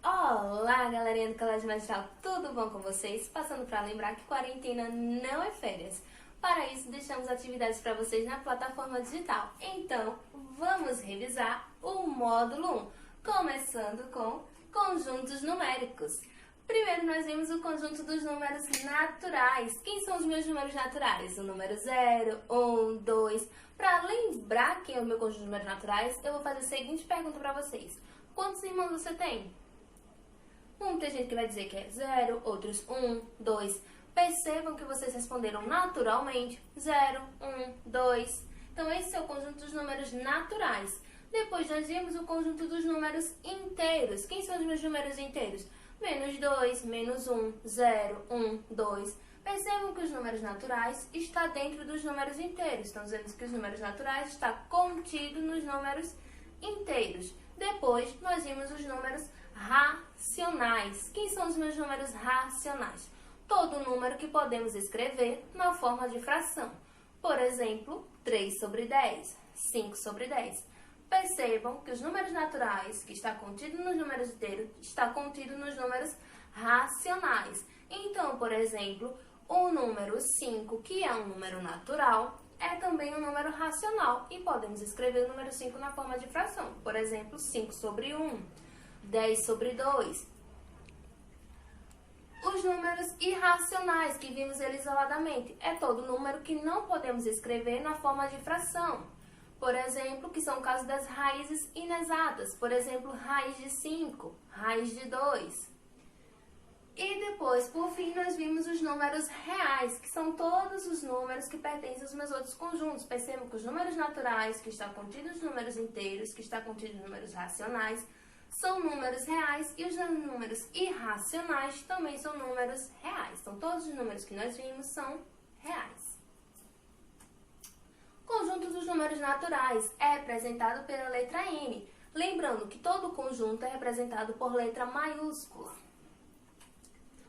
Olá, galerinha do Colégio Magistral, tudo bom com vocês? Passando para lembrar que quarentena não é férias. Para isso, deixamos atividades para vocês na plataforma digital. Então, vamos revisar o módulo 1, começando com conjuntos numéricos. Primeiro, nós vimos o conjunto dos números naturais. Quem são os meus números naturais? O número 0, 1, 2. Para lembrar quem é o meu conjunto de números naturais, eu vou fazer a seguinte pergunta para vocês. Quantos irmãos você tem? Tem gente que vai dizer que é 0, outros 1, 2. Percebam que vocês responderam naturalmente 0, 1, 2. Então, esse é o conjunto dos números naturais. Depois, nós vimos o conjunto dos números inteiros. Quem são os meus números inteiros? Menos 2, menos 1, 0, 1, 2. Percebam que os números naturais estão dentro dos números inteiros. Estão dizendo que os números naturais estão contidos nos números inteiros. Depois, nós vimos os números racionais. Quem são os meus números racionais? Todo número que podemos escrever na forma de fração. Por exemplo, 3 sobre 10, 5 sobre 10. Percebam que os números naturais, que está contido nos números inteiros, está contido nos números racionais. Então, por exemplo, o número 5, que é um número natural, é também um número racional. E podemos escrever o número 5 na forma de fração. Por exemplo, 5 sobre 1, 10 sobre 2. Os números irracionais, que vimos eles isoladamente, é todo número que não podemos escrever na forma de fração. Por exemplo, que são o caso das raízes inexatas. Por exemplo, raiz de 5, raiz de 2. E depois, por fim, nós vimos os números reais, que são todos os números que pertencem aos meus outros conjuntos. Percebam que os números naturais, que estão contidos nos números inteiros, que estão contidos nos números racionais, são números reais, e os números irracionais também são números reais. Então, todos os números que nós vimos são reais. O conjunto dos números naturais é representado pela letra N. Lembrando que todo conjunto é representado por letra maiúscula.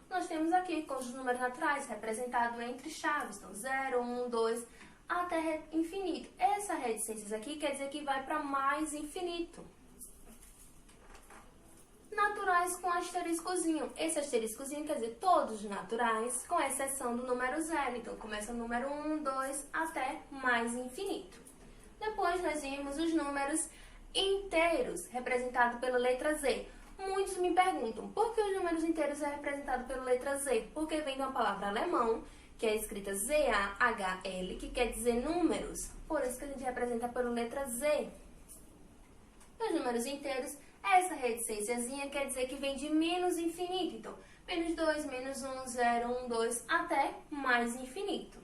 Nós temos aqui o conjunto de números naturais representado entre chaves. Então, 0, 1, 2, até infinito. Essa reticências aqui quer dizer que vai para mais infinito. Naturais com asteriscozinho. Esse asteriscozinho quer dizer todos os naturais, com exceção do número 0. Então, começa o número 1, 2, até mais infinito. Depois, nós vimos os números inteiros, representados pela letra Z. Muitos me perguntam, por que os números inteiros é representado pela letra Z? Porque vem de uma palavra alemão, que é escrita Z-A-H-L, que quer dizer números. Por isso que a gente representa pela letra Z. Os números inteiros, essa reticênciazinha quer dizer que vem de menos infinito. Então, menos 2, menos 1, 0, 1, 2, até mais infinito.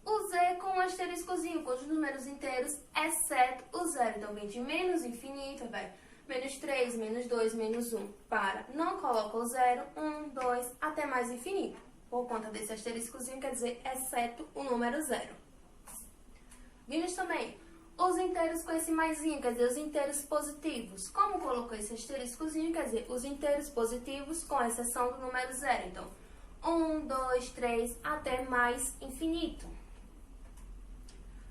O Z com um asteriscozinho, com os números inteiros, exceto o 0. Então, vem de menos infinito, vai menos 3, menos 2, menos 1, para. Não coloca o 0, 1, 2, até mais infinito. Por conta desse asteriscozinho, quer dizer, exceto o número 0. Vimos também os inteiros com esse maisinho, quer dizer, os inteiros positivos. Como colocou esse asteriscozinho, quer dizer, os inteiros positivos com exceção do número 0. Então, 1, 2, 3, até mais infinito.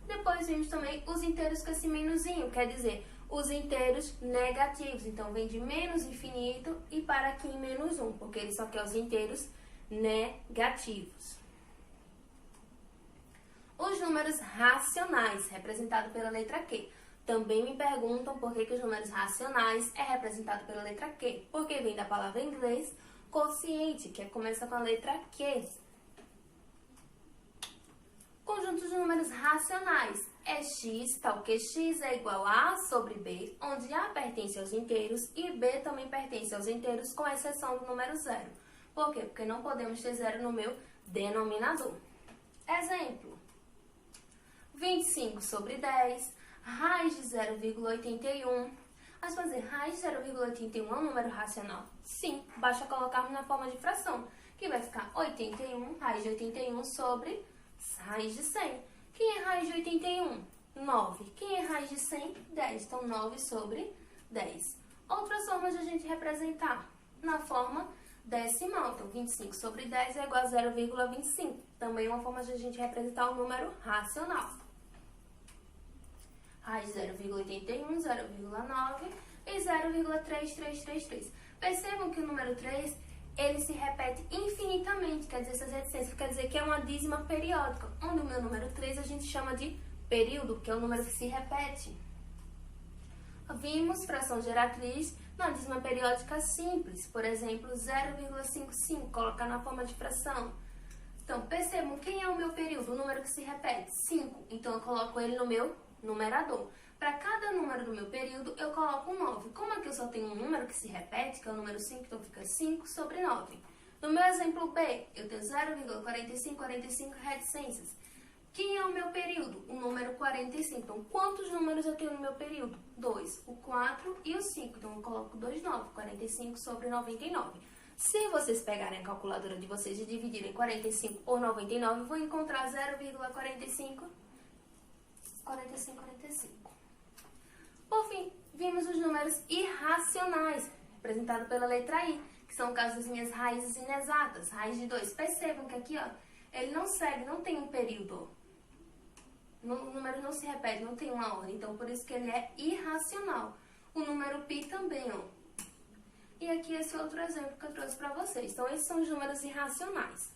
Depois vimos também os inteiros com esse menuzinho, quer dizer, os inteiros negativos. Então, vem de menos infinito e para aqui em menos 1, porque ele só quer os inteiros negativos. Os números racionais, representado pela letra Q. Também me perguntam por que os números racionais é representado pela letra Q. Porque vem da palavra em inglês quociente, que começa com a letra Q. Conjunto de números racionais é x, tal que x é igual a sobre b, onde a pertence aos inteiros e b também pertence aos inteiros, com exceção do número 0. Por quê? Porque não podemos ter 0 no meu denominador. Exemplo: 25 sobre 10, raiz de 0,81. Mas fazer raiz de 0,81 é um número racional? Sim, basta colocarmos na forma de fração, que vai ficar 81, raiz de 81 sobre raiz de 100. Quem é raiz de 81? 9. Quem é raiz de 100? 10. Então, 9 sobre 10. Outras formas de a gente representar na forma decimal. Então, 25 sobre 10 é igual a 0,25. Também uma forma de a gente representar o número racional. Raiz de 0,81, 0,9 e 0,3333. Percebam que o número 3, ele se repete infinitamente, quer dizer, essas reticências, quer dizer que é uma dízima periódica, onde o meu número 3 a gente chama de período, que é o número que se repete. Vimos fração geratriz na dízima periódica simples, por exemplo, 0,55, colocar na forma de fração. Então, percebam, quem é o meu período? O número que se repete? 5. Então, eu coloco ele no meu numerador. Para cada número do meu período, eu coloco um 9. Como aqui eu só tenho um número que se repete, que é o número 5, então fica 5 sobre 9. No meu exemplo B, eu tenho 0,4545 reticências. Quem é o meu período? O número 45. Então, quantos números eu tenho no meu período? 2, o 4 e o 5. Então, eu coloco 2, 9. 45 sobre 99. Se vocês pegarem a calculadora de vocês e dividirem 45 por 99, vão encontrar 0,45. 45. Por fim, vimos os números irracionais, representados pela letra I, que são o caso das minhas raízes inexatas, raiz de 2. Percebam que aqui, ó, ele não segue, não tem um período. O número não se repete, não tem uma ordem, então por isso que ele é irracional. O número π também, ó. E aqui esse outro exemplo que eu trouxe para vocês. Então, esses são os números irracionais.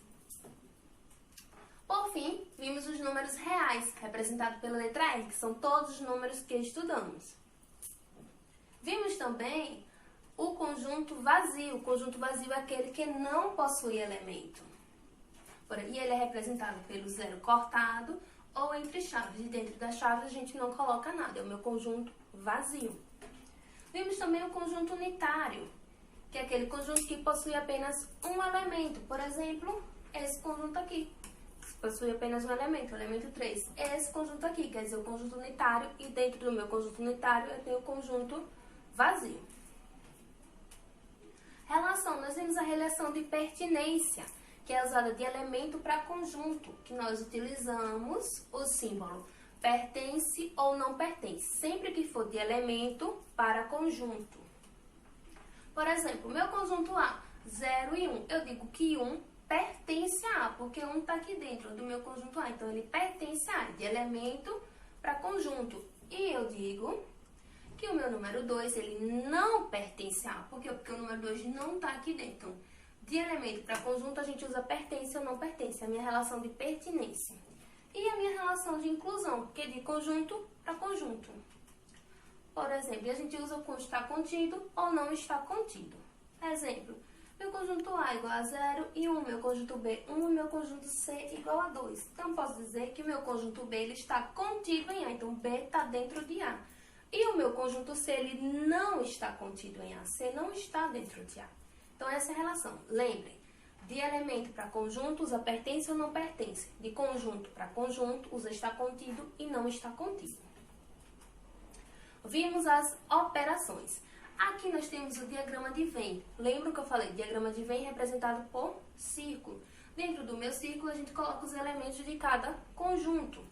Por fim, vimos os números reais, representados pela letra R, que são todos os números que estudamos. Vimos também o conjunto vazio. O conjunto vazio é aquele que não possui elemento. E ele é representado pelo zero cortado ou entre chaves. E dentro das chaves a gente não coloca nada, é o meu conjunto vazio. Vimos também o conjunto unitário, que é aquele conjunto que possui apenas um elemento. Por exemplo, esse conjunto aqui, que possui apenas um elemento, o elemento 3. Esse conjunto aqui, quer dizer, o conjunto unitário, e dentro do meu conjunto unitário eu tenho o conjunto vazio. Relação, nós vimos a relação de pertinência, que é usada de elemento para conjunto, que nós utilizamos o símbolo pertence ou não pertence, sempre que for de elemento para conjunto. Por exemplo, meu conjunto A, 0 e 1, eu digo que 1 pertence a A, porque 1 está aqui dentro do meu conjunto A, então ele pertence a A, de elemento para conjunto. E eu digo que o meu número 2, ele não pertence a A, porque o número 2 não está aqui dentro. Então, de elemento para conjunto, a gente usa pertence ou não pertence, a minha relação de pertinência. E a minha relação de inclusão, que é de conjunto para conjunto. Por exemplo, a gente usa o está contido ou não está contido. Exemplo, meu conjunto A igual a 0 e 1, meu conjunto B 1 e meu conjunto C igual a 2. Então, posso dizer que o meu conjunto B ele está contido em A, então B está dentro de A. E o meu conjunto C ele não está contido em A, C não está dentro de A. Então, essa é a relação. Lembrem, de elemento para conjunto, usa pertence ou não pertence. De conjunto para conjunto, usa está contido e não está contido. Vimos as operações. Aqui nós temos o diagrama de Venn. Lembra que eu falei? Diagrama de Venn representado por círculo. Dentro do meu círculo, a gente coloca os elementos de cada conjunto.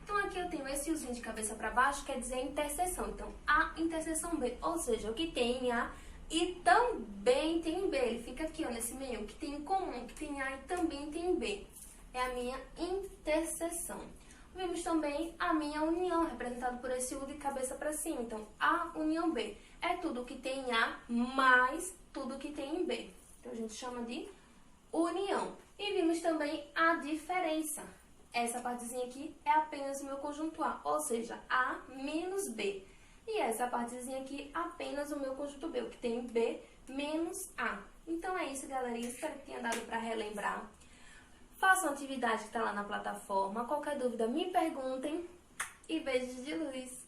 Então, aqui eu tenho esse fiozinho de cabeça para baixo, quer dizer interseção. Então, A interseção B, ou seja, o que tem em A e também tem em B. Ele fica aqui, ó, nesse meio, o que tem em comum, que tem em A e também tem em B. É a minha interseção. Vimos também a minha união, representada por esse U de cabeça para cima. Então, A união B é tudo que tem em A mais tudo que tem em B. Então, a gente chama de união. E vimos também a diferença. Essa partezinha aqui é apenas o meu conjunto A, ou seja, A menos B. E essa partezinha aqui apenas o meu conjunto B, o que tem B menos A. Então, é isso, galerinha. Espero que tenha dado para relembrar. Façam a atividade que está lá na plataforma. Qualquer dúvida, me perguntem. E beijos de luz!